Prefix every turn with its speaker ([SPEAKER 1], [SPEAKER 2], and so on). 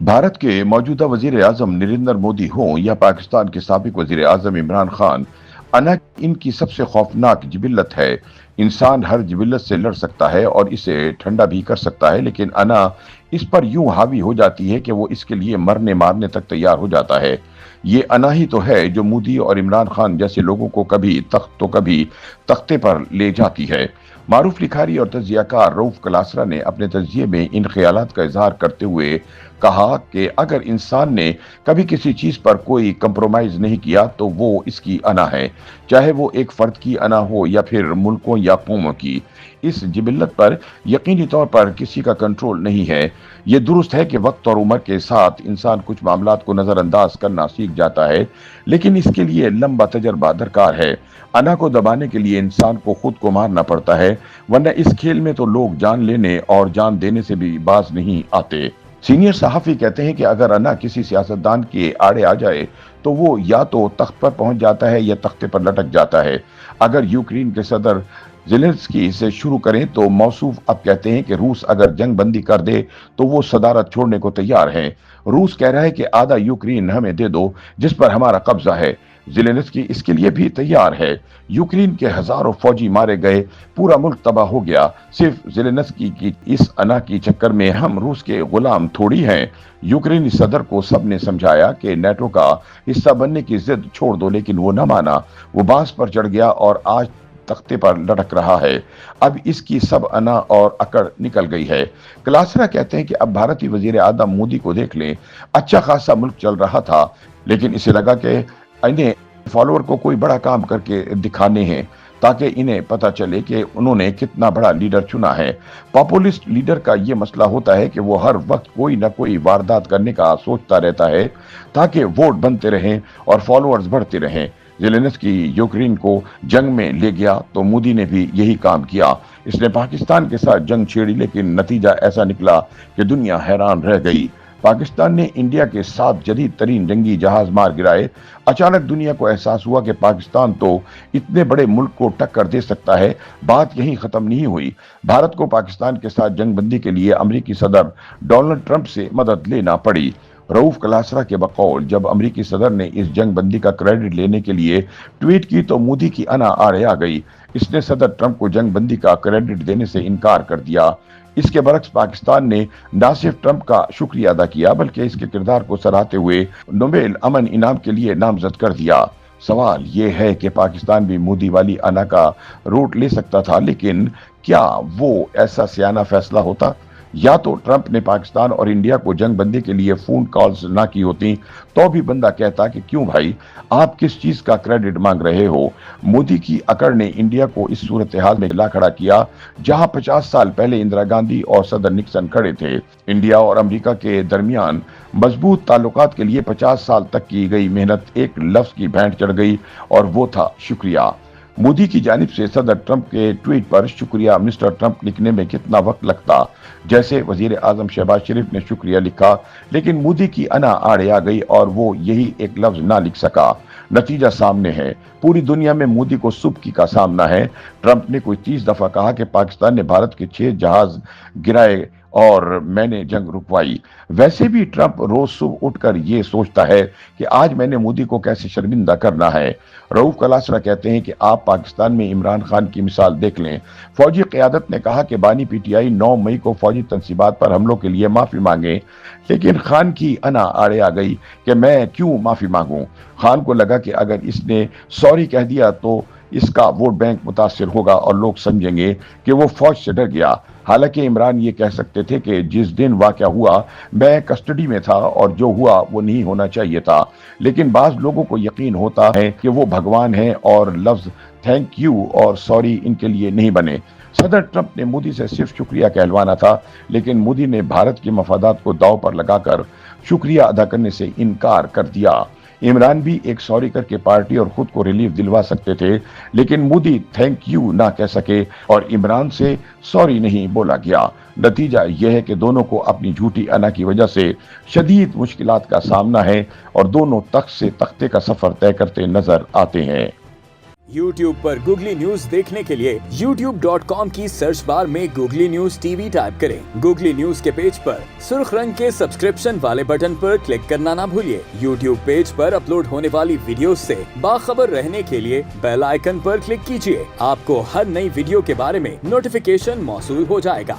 [SPEAKER 1] भारत के मौजूदा वजीर आजम नरेंद्र मोदी हों या पाकिस्तान के साबिक वजीर आजम इमरान खान, अना इनकी सबसे खौफनाक जिबिल्लत है। इंसान हर जिबिल्लत से लड़ सकता है और इसे ठंडा भी कर सकता है, लेकिन अना इस पर यूं हावी हो जाती है कि वो इसके लिए मरने मारने तक तैयार हो जाता है। ये अना ही तो है जो मोदी और इमरान खान जैसे लोगों को कभी तख्त तो कभी तख्ते पर ले जाती है। मारूफ लिखारी और तजियाकार रऊफ कलासरा ने अपने तजिए में इन ख्यालात का इजहार करते हुए कहा कि अगर इंसान ने कभी किसी चीज पर कोई कंप्रोमाइज नहीं किया तो वो इसकी अना है, चाहे वो एक फर्द की अना हो या फिर मुल्कों या कौमों की। इस जिबिल्लत पर यकीनी तौर पर किसी का कंट्रोल नहीं है। ये दुरुस्त है कि वक्त और उम्र के साथ इंसान कुछ मामलात को नजरअंदाज करना सीख जाता है, लेकिन इसके लिए लंबा तजर्बा दरकार है। अना को दबाने के लिए इंसान को खुद को मारना पड़ता है, वरना इस खेल में तो लोग जान लेने और जान देने से भी बाज नहीं आते। सीनियर सहाफी कहते हैं कि अगर अना किसी सियासतदान के आड़े आ जाए तो वो या तो तख्त पर पहुंच जाता है या तख्ते पर लटक जाता है। अगर यूक्रेन के सदर जेलेंस्की से शुरू करें तो मौसूफ अब कहते हैं कि रूस अगर जंग बंदी कर दे तो वो सदारत छोड़ने को तैयार है। रूस कह रहा है कि आधा यूक्रेन हमें दे दो जिस पर हमारा कब्जा है। जेलेंस्की इसके लिए भी तैयार है। यूक्रेन के हजारों फौजी मारे गए, पूरा मुल्क तबाह हो गया। सिर्फ जेलेंस्की की इस अना की चक्कर में हम रूस के गुलाम थोड़ी हैं। यूक्रेनी सदर को सबने समझाया कि नेटो का हिस्सा बनने की जिद छोड़ दो, लेकिन वो न माना। वो बांस पर चढ़ गया और आज तख्ते पर लटक रहा है। अब इसकी सब अना और अकड़ निकल गई है। कलासरा कहते हैं कि अब भारतीय वजीर आजम मोदी को देख लें, अच्छा खासा मुल्क चल रहा था, लेकिन इसे लगा कि इन्हें फॉलोअर को कोई बड़ा काम करके दिखाने हैं ताकि इन्हें पता चले कि उन्होंने कितना बड़ा लीडर चुना है। पॉपुलिस्ट लीडर का ये मसला होता है कि वो हर वक्त कोई ना कोई वारदात करने का सोचता रहता है ताकि वोट बनते रहें और फॉलोअर्स बढ़ते रहें। जेलेंस्की यूक्रेन को जंग में ले गया तो मोदी ने भी यही काम किया। इसने पाकिस्तान के साथ जंग छेड़ी, लेकिन नतीजा ऐसा निकला कि दुनिया हैरान रह गई। पाकिस्तान ने इंडिया के 7 जदीद तरीन जंगी जहाज मार गिराए। अचानक दुनिया को एहसास हुआ कि पाकिस्तान तो इतने बड़े मुल्क को टक्कर दे सकता है। बात यहीं खत्म नहीं हुई। भारत को पाकिस्तान के साथ जंगबंदी के लिए अमेरिकी सदर डोनाल्ड ट्रंप से मदद लेना पड़ी। रऊफ कलासरा के बकौल जब अमेरिकी सदर ने इस जंग बंदी का क्रेडिट लेने के लिए ट्वीट की तो मोदी की अना आड़े आ गई। इसने सदर ट्रंप को जंग बंदी का क्रेडिट देने से इनकार कर दिया। इसके बरक्स पाकिस्तान ने न सिर्फ ट्रंप का शुक्रिया अदा किया बल्कि इसके किरदार को सराहते हुए नोबेल अमन इनाम के लिए नामजद कर दिया। सवाल यह है कि पाकिस्तान भी मोदी वाली अना का रूट ले सकता था, लेकिन क्या वो ऐसा सियाना फैसला होता? या तो ट्रंप ने पाकिस्तान और इंडिया को जंग बंदी के लिए फोन कॉल्स ना की होती तो भी बंदा कहता कि क्यों भाई, आप किस चीज का क्रेडिट मांग रहे हो। मोदी की अकड़ ने इंडिया को इस सूरत हाल में ला खड़ा किया जहां 50 साल पहले इंदिरा गांधी और सदर निक्सन खड़े थे। इंडिया और अमेरिका के दरमियान मजबूत ताल्लुकात के लिए 50 साल तक की गई मेहनत एक लफ्ज की भेंट चढ़ गई और वो था शुक्रिया। मोदी की जानिब से सदर ट्रंप के ट्वीट पर शुक्रिया मिस्टर ट्रंप लिखने में कितना वक्त लगता। जैसे वजीर आजम शहबाज शरीफ ने शुक्रिया लिखा, लेकिन मोदी की अना आड़े आ गई और वो यही एक लफ्ज ना लिख सका। नतीजा सामने है। पूरी दुनिया में मोदी को सुबकी का सामना है। ट्रंप ने कोई 30 दफा कहा कि पाकिस्तान ने भारत के 6 जहाज गिराए और मैंने जंग रुकवाई। वैसे भी ट्रंप रोज सुबह उठकर ये सोचता है कि आज मैंने मोदी को कैसे शर्मिंदा करना है। रऊफ कलासरा कहते हैं कि आप पाकिस्तान में इमरान खान की मिसाल देख लें। फौजी क़यादत ने कहा कि बानी पीटीआई 9 मई को फौजी तनसीबात पर हमलों के लिए माफी मांगे, लेकिन खान की अना आड़े आ गई कि मैं क्यों माफी मांगूं। खान को लगा कि अगर इसने सॉरी कह दिया तो इसका वोट बैंक मुतासिर होगा और लोग समझेंगे कि वो फौज से डर गया। हालांकि इमरान ये कह सकते थे कि जिस दिन वाकया हुआ मैं कस्टडी में था और जो हुआ वो नहीं होना चाहिए था, लेकिन बाज लोगों को यकीन होता है कि वो भगवान हैं और लफ्ज थैंक यू और सॉरी इनके लिए नहीं बने। सदर ट्रंप ने मोदी से सिर्फ शुक्रिया कहलवाना था, लेकिन मोदी ने भारत के मफादात को दांव पर लगाकर शुक्रिया अदा करने से इनकार कर दिया। इमरान भी एक सॉरी करके पार्टी और खुद को रिलीफ दिलवा सकते थे, लेकिन मोदी थैंक यू ना कह सके और इमरान से सॉरी नहीं बोला गया। नतीजा यह है कि दोनों को अपनी झूठी अना की वजह से शदीद मुश्किलात का सामना है और दोनों तख्त से तख्ते का सफर तय करते नजर आते हैं।
[SPEAKER 2] YouTube पर गूगली न्यूज देखने के लिए youtube.com की सर्च बार में गूगली न्यूज टीवी टाइप करें। गूगली न्यूज के पेज पर सुर्ख रंग के सब्सक्रिप्शन वाले बटन पर क्लिक करना ना भूलिए। YouTube पेज पर अपलोड होने वाली वीडियोस से बाखबर रहने के लिए बेल आइकन पर क्लिक कीजिए। आपको हर नई वीडियो के बारे में नोटिफिकेशन मौसूल हो जाएगा।